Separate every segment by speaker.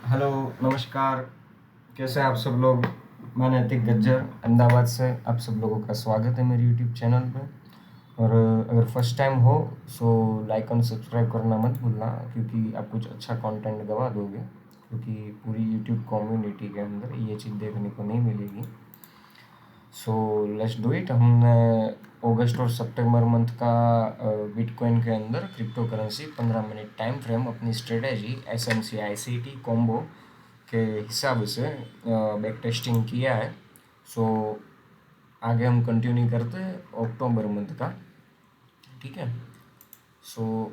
Speaker 1: Hello, नमस्कार। कैसे हैं आप सब लोग? मैं नैतिक गज्जर अहमदाबाद से आप सब लोगों का स्वागत है मेरे यूट्यूब चैनल पे। और अगर फर्स्ट टाइम हो सो लाइक और सब्सक्राइब करना मत भूलना, क्योंकि आप कुछ अच्छा कंटेंट गवा दोगे, क्योंकि पूरी यूट्यूब कम्युनिटी के अंदर ये चीज़ देखने को नहीं मिलेगी। So let's do it. हमने अगस्त और सितंबर मंथ का बिटकॉइन के अंदर crypto currency 15 minute time frame अपनी स्ट्रेटेजी SMC-ICT कॉम्बो के हिसाब से बैक टेस्टिंग किया है। सो आगे हम कंटिन्यू करते हैं अक्टूबर मंथ का। ठीक है, सो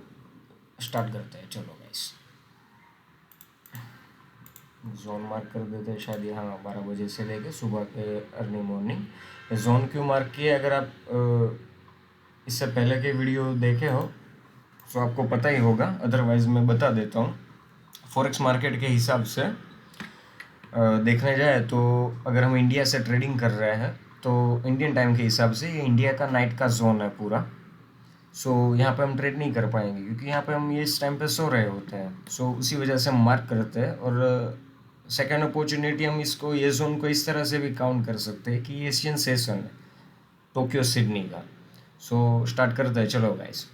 Speaker 1: स्टार्ट करते हैं। चलो गाइस, जोन मार्क कर देते हैं शायद यहाँ 12 बजे से लेके सुबह के अर्ली मॉर्निंग। जोन क्यों मार्क किया? अगर आप इससे पहले के वीडियो देखे हो तो आपको पता ही होगा, अदरवाइज़ मैं बता देता हूँ। फॉरेक्स मार्केट के हिसाब से देखने जाए तो अगर हम इंडिया से ट्रेडिंग कर रहे हैं तो इंडियन टाइम के हिसाब से ये इंडिया का नाइट का जोन है पूरा। सो यहाँ पे हम ट्रेड नहीं कर पाएंगे, क्योंकि यहाँ पे हम ये इस टाइम पे सो रहे होते हैं। सो उसी वजह से हम मार्क करते हैं। और सेकेंड अपॉर्चुनिटी हम इसको, ये जोन को इस तरह से भी काउंट कर सकते हैं कि एशियन सेशन है टोक्यो सिडनी का। सो स्टार्ट करते हैं। चलो गाइस,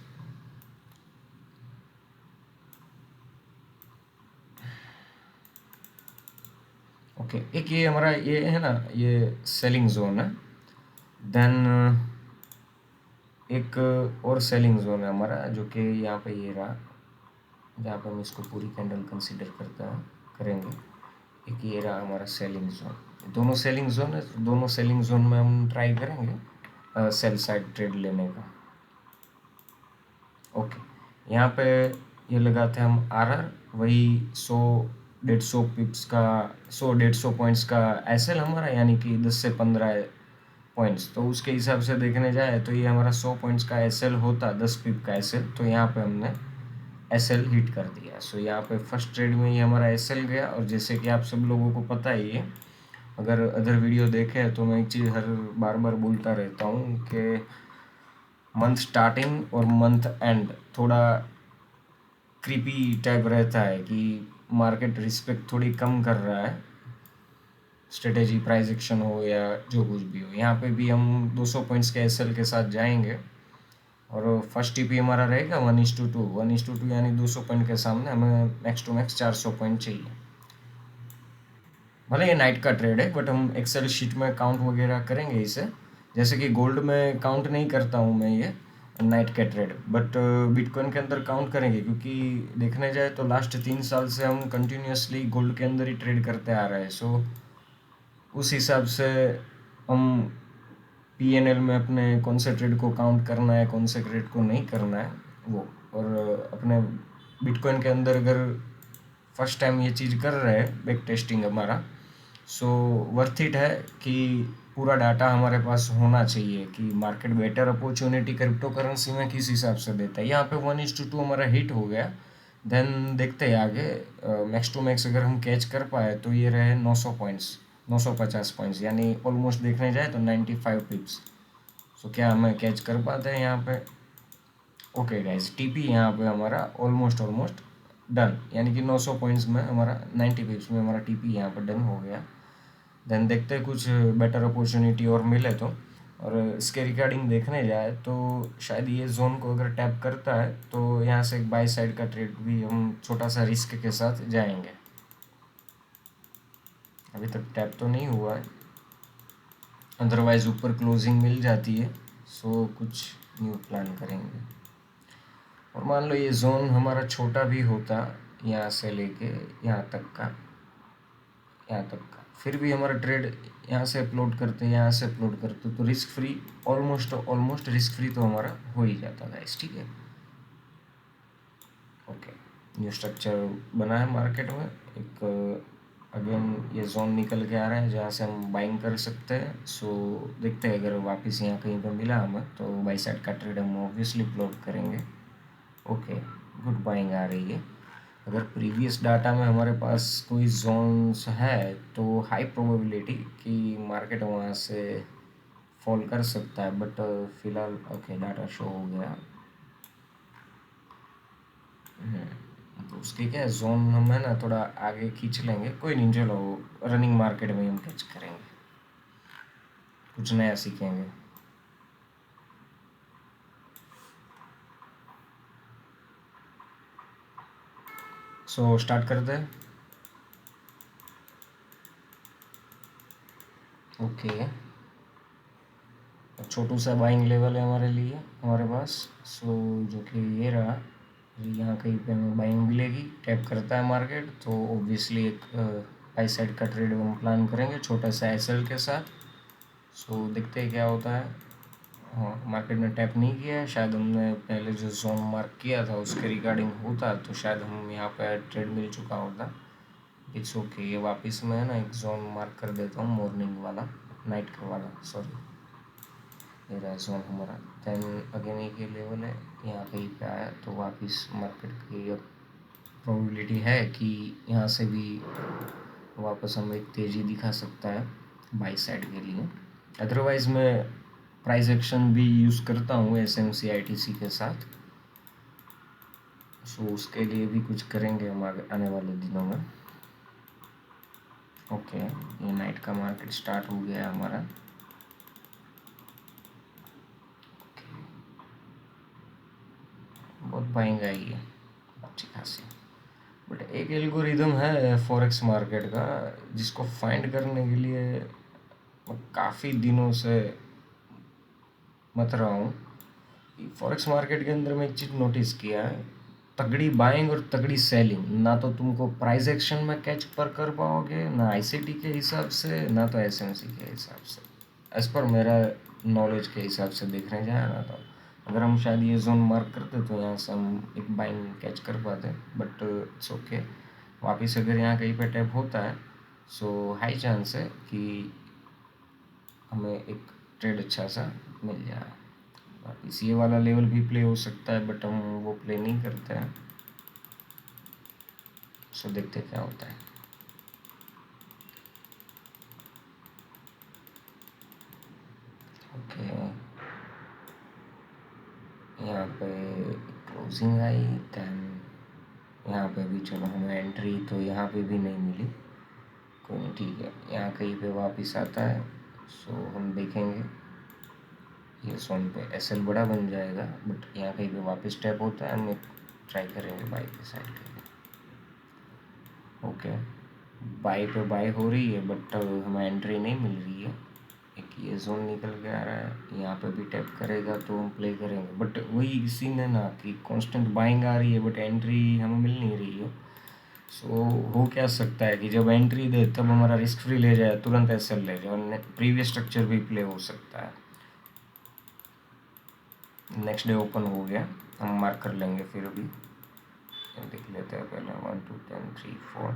Speaker 1: ओके। एक ये हमारा ये है ना, ये सेलिंग जोन है। देन एक और सेलिंग जोन है हमारा, जो कि यहाँ पे ये रहा, जहाँ पे हम इसको पूरी कैंडल कंसीडर करते हैं करेंगे। एक ये रहा हमारा सेलिंग जोन। दोनों सेलिंग जोन है, दोनों सेलिंग जोन में हम ट्राई करेंगे सेल साइड ट्रेड लेने का। ओके, यहाँ पे ये लगाते हैं हम RR, वही 100-150 पिप्स का, 100-150 पॉइंट्स का एसएल हमारा, यानी कि 10 से 15 पॉइंट्स। तो उसके हिसाब से देखने जाए तो ये हमारा 100 पॉइंट्स का एसएल होता, 10 पिप का एसएल। तो यहाँ पे हमने एसएल हिट कर दिया। सो यहाँ पे फर्स्ट ट्रेड में ही हमारा एसएल गया। और जैसे कि आप सब लोगों को पता ही है, अगर अदर वीडियो देखे तो मैं एक चीज़ हर बार बार बोलता रहता हूँ कि मंथ स्टार्टिंग और मंथ एंड थोड़ा क्रीपी टाइप रहता है, कि मार्केट रिस्पेक्ट थोड़ी कम कर रहा है, स्ट्रेटेजी प्राइस एक्शन हो या जो कुछ भी हो। यहाँ पे भी हम 200 पॉइंट्स के एसएल के साथ जाएंगे। और फर्स्ट टीपी हमारा रहेगा 1:2, 1:2 यानी 200 पॉइंट के सामने हमें मैक्स टू मैक्स 400 पॉइंट चाहिए। भले ये नाइट का ट्रेड है, बट हम एक्सेल शीट में काउंट वगैरह करेंगे इसे। जैसे कि गोल्ड में काउंट नहीं करता हूँ मैं ये नाइट का ट्रेड, बट बिटकॉइन के अंदर काउंट करेंगे, क्योंकि देखने जाए तो लास्ट 3 साल से हम कंटिन्यूसली गोल्ड के अंदर ही ट्रेड करते आ रहे हैं। सो उस हिसाब से हम PNL में अपने कौन से ट्रेड को काउंट करना है, कौन से ट्रेड को नहीं करना है वो। और अपने बिटकॉइन के अंदर अगर फर्स्ट टाइम ये चीज़ कर रहे हैं बैक टेस्टिंग हमारा, सो वर्थ इट है कि पूरा डाटा हमारे पास होना चाहिए कि market better opportunity crypto currency में किस हिसाब से देता है। यहाँ पे 1:2 हमारा हिट हो गया। देन देखते हैं आगे, मैक्स टू मैक्स अगर हम कैच कर पाए तो ये रहे 900 पॉइंट्स, 950 पॉइंट्स, यानी ऑलमोस्ट देखने जाए तो 95 पिप्स। सो क्या हमें कैच कर पाते हैं यहाँ पे? ओके गाइस, टीपी यहाँ पे हमारा ऑलमोस्ट ऑलमोस्ट डन, यानी कि 900 पॉइंट्स में हमारा 90 पिप्स में हमारा टीपी यहाँ पर डन हो गया। देन देखते हैं कुछ बेटर अपॉर्चुनिटी और मिले तो। और इसके रिगार्डिंग देखने जाए तो शायद ये जोन को अगर टैप करता है तो यहाँ से एक बाई साइड का ट्रेड भी हम छोटा सा रिस्क के साथ जाएंगे। अभी तक टैप तो नहीं हुआ है, अदरवाइज़ ऊपर क्लोजिंग मिल जाती है। सो कुछ न्यू प्लान करेंगे। और मान लो ये जोन हमारा छोटा भी होता, यहाँ से लेके यहाँ तक का, यहाँ तक का, फिर भी हमारा ट्रेड यहाँ से अपलोड करते, यहाँ से अपलोड करते, तो risk free, almost almost risk free तो हमारा हो ही जाता गाइस। ठीक है, ओके। न्यू स्ट्रक्चर बना है मार्केट में एक। अगेन ये जोन निकल के आ रहा है जहाँ से हम बाइंग कर सकते हैं। सो देखते हैं, अगर वापस यहाँ कहीं पे मिला हमें तो बाई साइड का ट्रेड हम ऑब्वियसली प्लॉट करेंगे। ओके, गुड बाइंग आ रही है। अगर प्रीवियस डाटा में हमारे पास कोई जोन्स है तो हाई प्रोबेबिलिटी कि मार्केट वहाँ से फॉल कर सकता है, बट फिलहाल ओके डाटा शो हो गया। तो उसके क्या है, जोन हम है ना थोड़ा आगे खींच लेंगे, कोई नहीं, चलो रनिंग मार्केट में हम कैच करेंगे, कुछ नया सीखेंगे। सो स्टार्ट करते हैं। ओके, छोटू सा बाइंग लेवल है हमारे लिए, हमारे पास। सो जो कि ये रहा, यहाँ कहीं पे हमें बाइंग मिलेगी, टैप करता है मार्केट तो ऑब्वियसली एक बाई साइड का ट्रेड हम प्लान करेंगे छोटा सा एसएल के साथ। सो देखते हैं क्या होता है। हाँ, मार्केट ने टैप नहीं किया है, शायद हमने पहले जो जोन मार्क किया था उसके रिगार्डिंग होता तो शायद हम यहाँ पे ट्रेड मिल चुका होता। इट्स ओके, ये वापस मैं है ना एक जोन मार्क कर देता हूँ, मॉर्निंग वाला, नाइट का वाला, सॉरी, ये रहा जोन हमारा। देन अगेन एक ये लेवल है, यहाँ कहीं पे आया तो वापस मार्केट की अब प्रोबेबिलिटी है कि यहाँ से भी वापस हमें एक तेज़ी दिखा सकता है बाई साइड के लिए। अदरवाइज़ मैं प्राइस एक्शन भी यूज़ करता हूँ SMCITC के साथ। सो उसके लिए भी कुछ करेंगे हम आने वाले दिनों में। ओके, ये नाइट का मार्केट स्टार्ट हो गया हमारा। बहुत बाइंग आई है अच्छी खासी। बट एक एल्गोरिदम है फॉरेक्स मार्केट का जिसको फाइंड करने के लिए मैं काफ़ी दिनों से मत रहा हूँ। फॉरेक्स मार्केट के अंदर मैं एक चीज़ नोटिस किया है, तगड़ी बाइंग और तगड़ी सेलिंग ना तो तुमको प्राइस एक्शन में कैच पर कर पाओगे, ना ICT के हिसाब से, ना तो SMC के हिसाब से, एज पर मेरा नॉलेज के हिसाब से देखने जाए ना। तो अगर हम शायद ये जोन मार्क करते तो यहाँ से हम एक बाइंग कैच कर पाते, बट इट्स ओके। वापस अगर यहाँ कहीं पे टैप होता है सो हाई चांस है कि हमें एक ट्रेड अच्छा सा मिल जाए। वापस ये वाला लेवल भी प्ले हो सकता है बट हम वो प्ले नहीं करते हैं। सो देखते क्या होता है। ओके, यहाँ पे क्लोजिंग आई, दैन यहाँ पे भी चलो हमें एंट्री तो यहाँ पे भी नहीं मिली, कोई नहीं, ठीक है, यहाँ कहीं पे वापस आता है। सो हम देखेंगे ये जोन पे SL बड़ा बन जाएगा, बट यहाँ कहीं पे वापस टैप होता है, हम ट्राई करेंगे बाई के साइड के लिए। ओके, बाई पे बाई हो रही है बट हमें एंट्री नहीं मिल रही है। एक ये जोन निकल के आ रहा है, यहाँ पे भी टैप करेगा तो हम प्ले करेंगे, बट वही सीन है ना कि कांस्टेंट बाइंग आ रही है बट एंट्री हमें मिल नहीं रही है। सो हो क्या सकता है कि जब एंट्री दे तब हमारा रिस्क फ्री ले जाए, तुरंत SL ले जाए और प्रीवियस स्ट्रक्चर भी प्ले हो सकता है। नेक्स्ट डे ओपन हो गया, हम मार्क कर लेंगे फिर भी, देख लेते हैं पहले 1 2 10 3 4,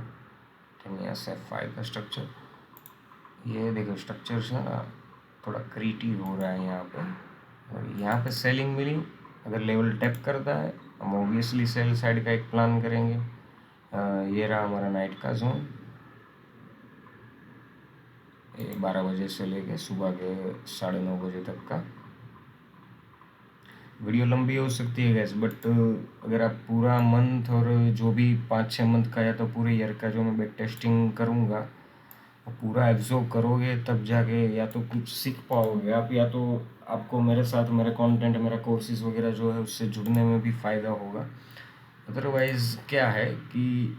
Speaker 1: देन यहाँ से 5 का स्ट्रक्चर। ये देखो स्ट्रक्चर से ना थोड़ा क्रिएटिव हो रहा है यहाँ पे, और यहाँ पे सेलिंग मिली। अगर लेवल टैप करता है हम ऑब्वियसली सेल साइड का एक प्लान करेंगे। ये रहा हमारा नाइट का जोन, 12 बजे से लेके सुबह के 9:30 बजे तक का। वीडियो लंबी हो सकती है गैस, बट अगर आप पूरा मंथ और जो भी 5-6 मंथ का या तो पूरे ईयर का जो मैं बैक टेस्टिंग करूँगा वो पूरा एब्जॉर्ब करोगे तब जाके या तो कुछ सीख पाओगे आप, या तो आपको मेरे साथ मेरा कंटेंट, मेरा कोर्सेज वगैरह जो है उससे जुड़ने में भी फ़ायदा होगा। अदरवाइज़ क्या है कि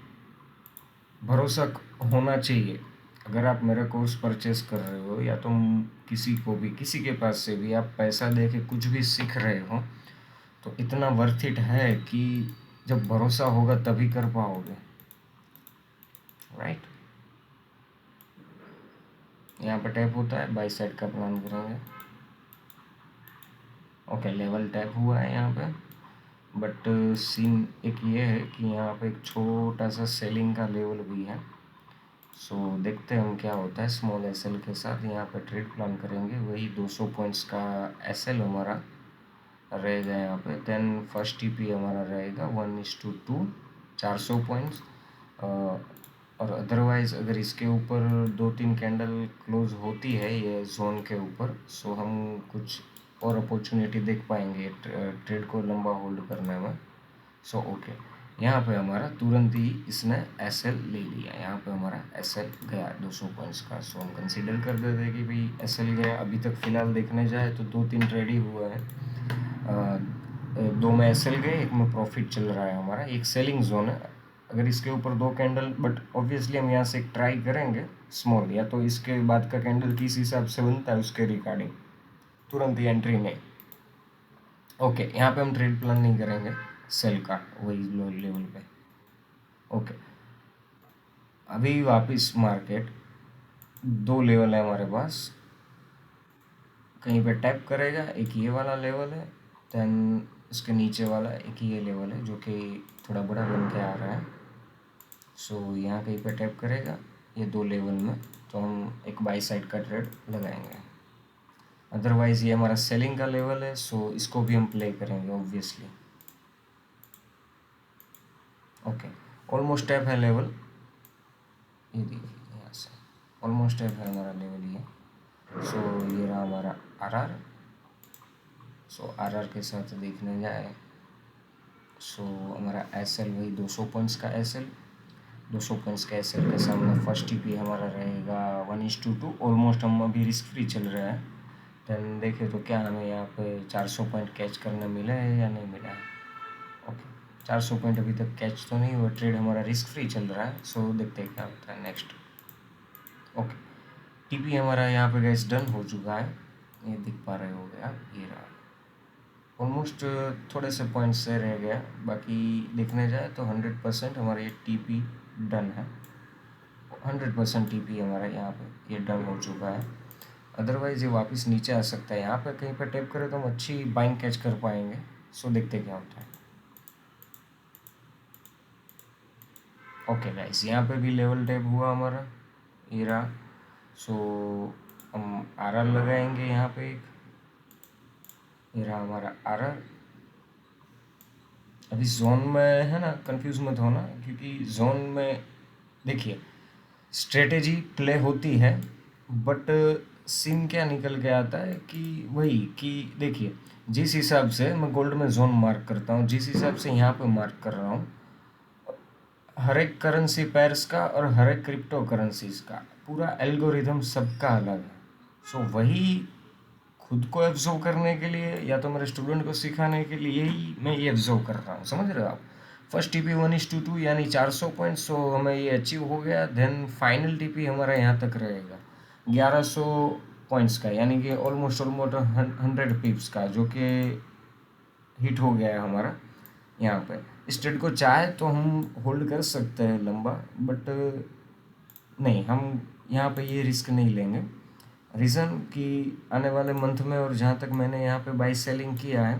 Speaker 1: भरोसा होना चाहिए। अगर आप मेरा कोर्स परचेस कर रहे हो या तुम किसी को भी, किसी के पास से भी आप पैसा दे के कुछ भी सीख रहे हो तो इतना वर्थ इट है कि जब भरोसा होगा तभी कर पाओगे, राइट। यहाँ पे टैप होता है, बाई साइड का प्लान करेंगे। ओके, लेवल टैप हुआ है यहाँ पे, बट सीन एक ये है कि यहाँ पे एक छोटा सा सेलिंग का लेवल भी है। सो देखते हैं हम क्या होता है। स्मॉल SL के साथ यहाँ पे ट्रेड प्लान करेंगे, वही 200 पॉइंट्स का SL हमारा रहेगा यहाँ पे। देन फर्स्ट TP हमारा रहेगा 1:2, 400 पॉइंट्स। और अदरवाइज़ अगर इसके ऊपर 2-3 कैंडल क्लोज होती है ये जोन के ऊपर, सो हम कुछ और अपॉर्चुनिटी देख पाएंगे ट्रेड को लंबा होल्ड करने में। सो ओके, यहाँ पे हमारा तुरंत ही इसने एस एल ले लिया, यहाँ पे हमारा एस एल गया 200 पॉइंट्स का। सो हम कंसीडर कर देते हैं कि भाई एस एल गया। अभी तक फ़िलहाल देखने जाए तो 2-3 ट्रेड ही हुआ है। 2 में एस एल गए, एक में प्रॉफिट चल रहा है हमारा, एक सेलिंग जोन है। अगर इसके ऊपर 2 कैंडल, बट ऑब्वियसली हम यहाँ से एक ट्राई करेंगे स्मॉल, या तो इसके बाद का कैंडल किस हिसाब से बनता है उसके रिगार्डिंग तुरंत ही एंट्री नहीं। ओके, यहाँ पे हम ट्रेड प्लान नहीं करेंगे सेल का, वही लो लेवल पे। ओके, अभी वापस मार्केट 2 लेवल है हमारे पास, कहीं पे टैप करेगा, एक ये वाला लेवल है, देन इसके नीचे वाला एक ये लेवल है जो कि थोड़ा बड़ा बन के आ रहा है। सो यहाँ कहीं पे टैप करेगा ये 2 लेवल में, तो हम एक बाई साइड का ट्रेड लगाएंगे। अदरवाइज़ ये हमारा सेलिंग का लेवल है, सो इसको भी हम प्ले करेंगे ऑब्वियसली। ओके, ऑलमोस्ट टैप है लेवल, ये देखिए यहाँ से ऑलमोस्ट टैप है हमारा लेवल ये। सो ये रहा हमारा आरआर। सो आरआर के साथ देखने जाए सो हमारा एसएल वही 200 पॉइंट्स का एसएल, 200 पॉइंट्स का एसएल के सामने फर्स्ट टीपी हमारा रहेगा 1:2। ऑलमोस्ट हम अभी रिस्क फ्री चल रहा है। देन देखें तो क्या हमें यहाँ पे 400 पॉइंट कैच करने मिला है या नहीं मिला है। ओके, 400 पॉइंट अभी तक कैच तो नहीं हुआ, ट्रेड हमारा रिस्क फ्री चल रहा है। सो देखते हैं क्या होता है नेक्स्ट। ओके, टीपी हमारा यहाँ पे गैस डन हो चुका है, ये दिख पा रहे हो गया, ये रहा। ऑलमोस्ट थोड़े से पॉइंट से रह गया, बाकी देखने जाए तो 100% हमारा ये टीपी डन है। 100% टीपी हमारा यहाँ पे ये डन हो चुका है। अदरवाइज़ ये वापस नीचे आ सकता है, यहाँ पे कहीं पे टैप करें तो हम अच्छी बाइंग कैच कर पाएंगे। सो देखते क्या होता है। ओके गाइस, यहाँ पे भी लेवल टैप हुआ हमारा, ये रहा। सो हम आरआर लगाएंगे यहाँ पे एक, ये रहा हमारा आरआर। अभी जोन में है ना, कंफ्यूज मत होना, क्योंकि जोन में देखिए स्ट्रेटेजी प्ले होती है, बट सीन क्या निकल के आता है कि वही कि देखिए जिस हिसाब से मैं गोल्ड में जोन मार्क करता हूँ, जिस हिसाब से यहाँ पे मार्क कर रहा हूँ, हर एक करेंसी पेयर्स का और हर एक क्रिप्टो करेंसीज का पूरा एल्गोरिथम सबका अलग है। सो वही खुद को ऑब्जर्व करने के लिए या तो मेरे स्टूडेंट को सिखाने के लिए ही मैं ये ऑब्जर्व कर रहा हूँ, समझ रहे हो आप। फर्स्ट टीपी 1:2 यानी 400 पॉइंट, सो हमें ये अचीव हो गया। देन फाइनल टीपी हमारा यहाँ तक रहेगा 1100 पॉइंट्स का, यानी कि ऑलमोस्ट 100 पिप्स का, जो कि हिट हो गया है हमारा यहाँ पे। इस ट्रेड को चाहे तो हम होल्ड कर सकते हैं लंबा, बट नहीं, हम यहाँ पे ये रिस्क नहीं लेंगे। रीज़न कि आने वाले मंथ में, और जहाँ तक मैंने यहाँ पे बाई सेलिंग किया है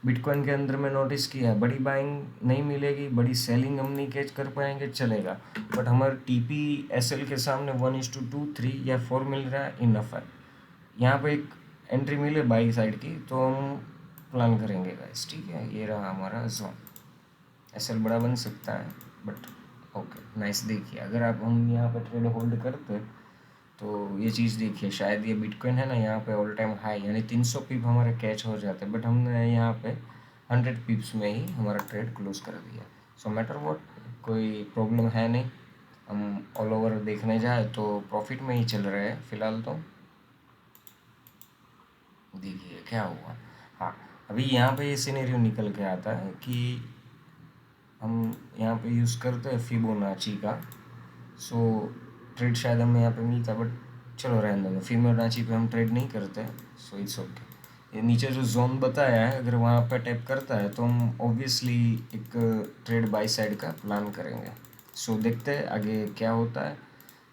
Speaker 1: बिटकॉइन के अंदर में नोटिस किया है, बड़ी बाइंग नहीं मिलेगी, बड़ी सेलिंग हम नहीं कैच कर पाएंगे चलेगा, बट हमारे टीपी एसएल के सामने 1:2, 3 या 4 मिल रहा है, इनफ है। यहाँ पे एक एंट्री मिले बाई साइड की तो हम प्लान करेंगे गाइस, ठीक है। ये रहा हमारा जोन, एसएल बड़ा बन सकता है, बट ओके नाइस। देखिए अगर आप हम यहाँ पे ट्रेड होल्ड करते तो ये चीज़ देखिए, शायद ये बिटकॉइन है ना यहाँ पे ऑल टाइम हाई, यानी 300 पिप हमारे कैच हो जाते हैं, बट हमने यहाँ पे 100 पिप्स में ही हमारा ट्रेड क्लोज कर दिया। सो मैटर वॉट, कोई प्रॉब्लम है नहीं। हम ऑल ओवर देखने जाए तो प्रॉफिट में ही चल रहे हैं फ़िलहाल तो। देखिए क्या हुआ, हाँ अभी यहाँ पे ये सिनेरियो निकल के आता है कि हम यहाँ पे यूज़ करते हैं फिबोनाची का। सो ट्रेड शायद हमें यहाँ पे मिलता, बट चलो रहने दो, फिबोनाची पे हम ट्रेड नहीं करते। So it's okay. ये नीचे जो जोन बताया है, अगर वहाँ पे टैप करता है तो हम ऑब्वियसली एक ट्रेड बाई साइड का प्लान करेंगे। सो देखते हैं आगे क्या होता है।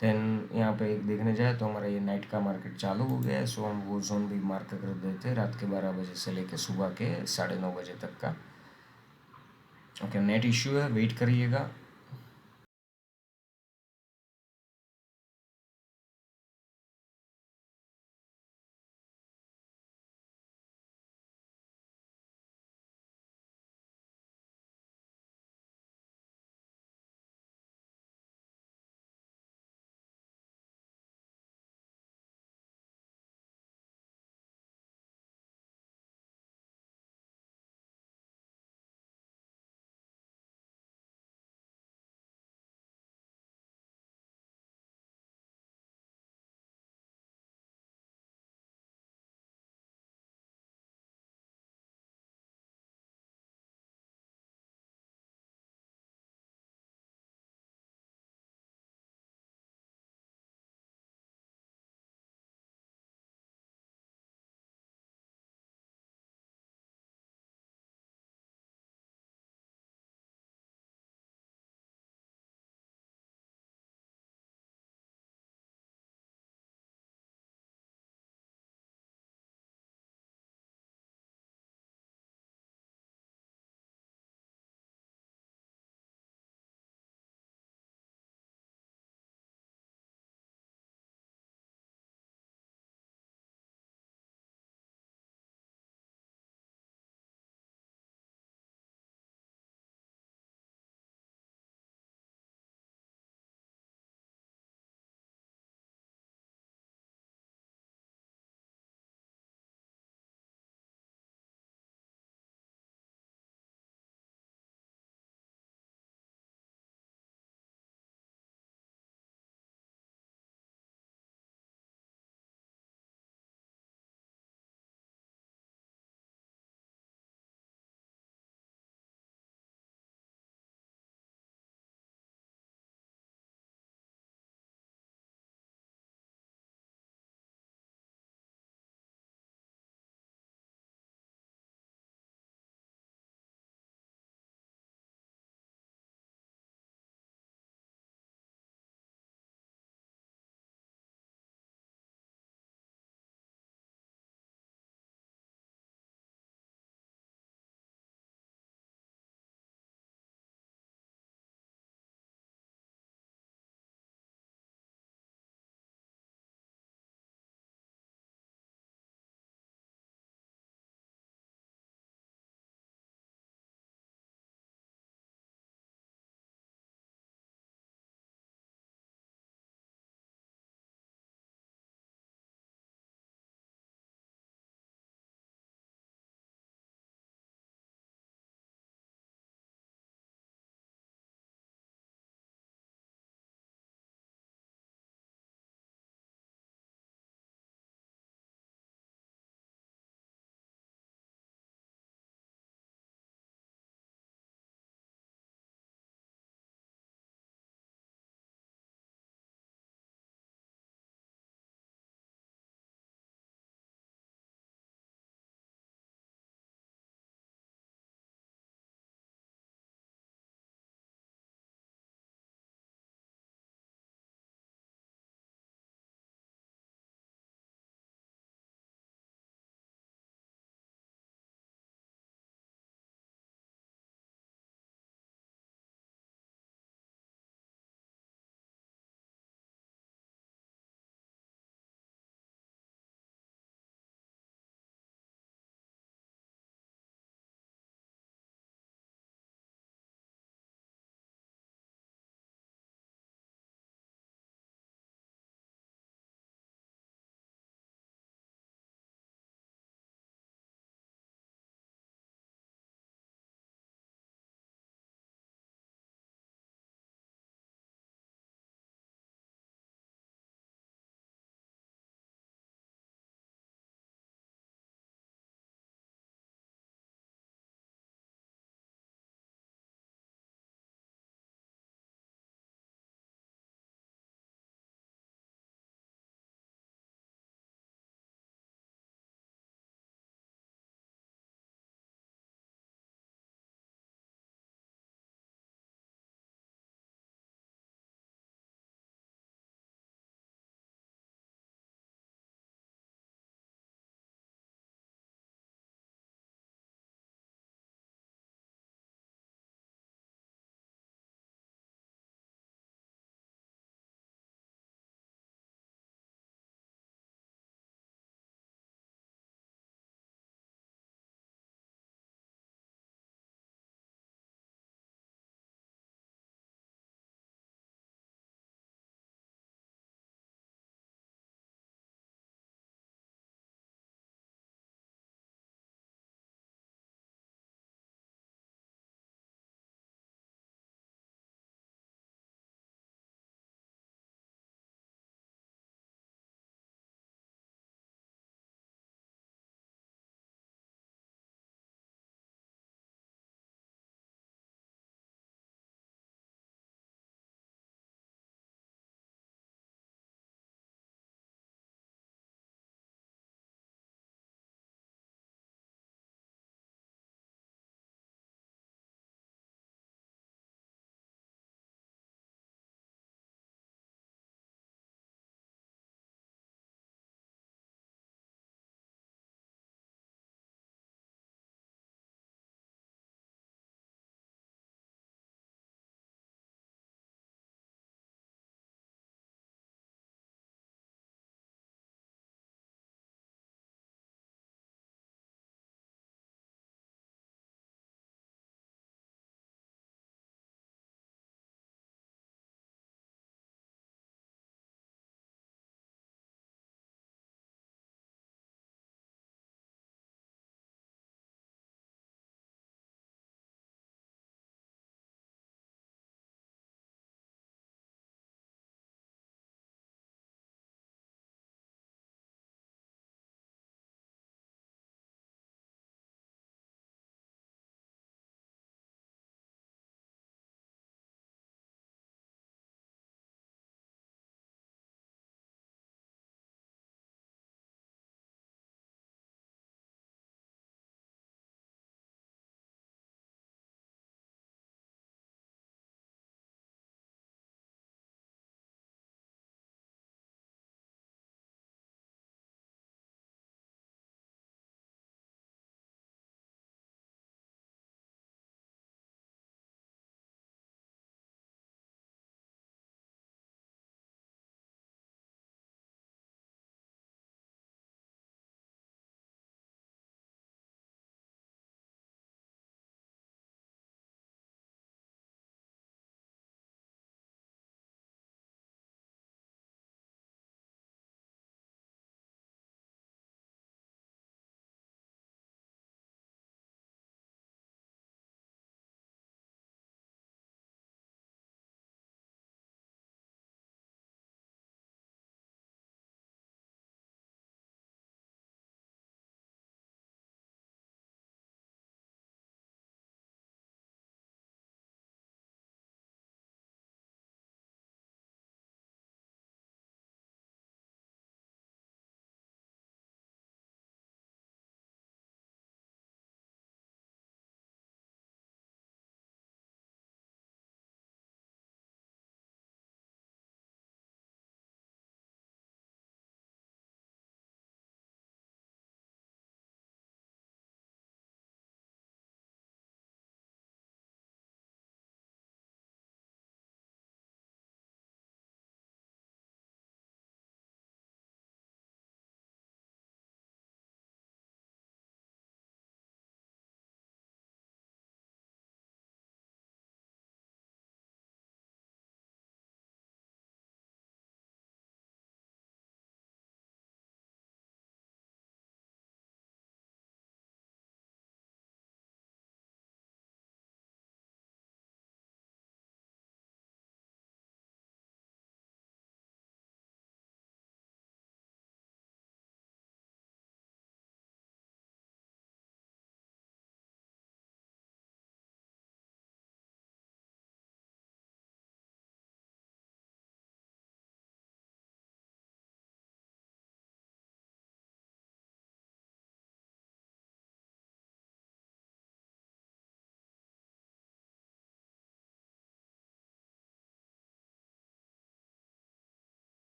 Speaker 1: देन यहाँ पे एक देखने जाए तो हमारा ये नाइट का मार्केट चालू हो गया है। सो हम वो जोन भी मार्क कर देते हैं, रात के 12 बजे से लेकर सुबह के 9:30 बजे तक का। ओके, नेट इश्यू है, वेट करिएगा।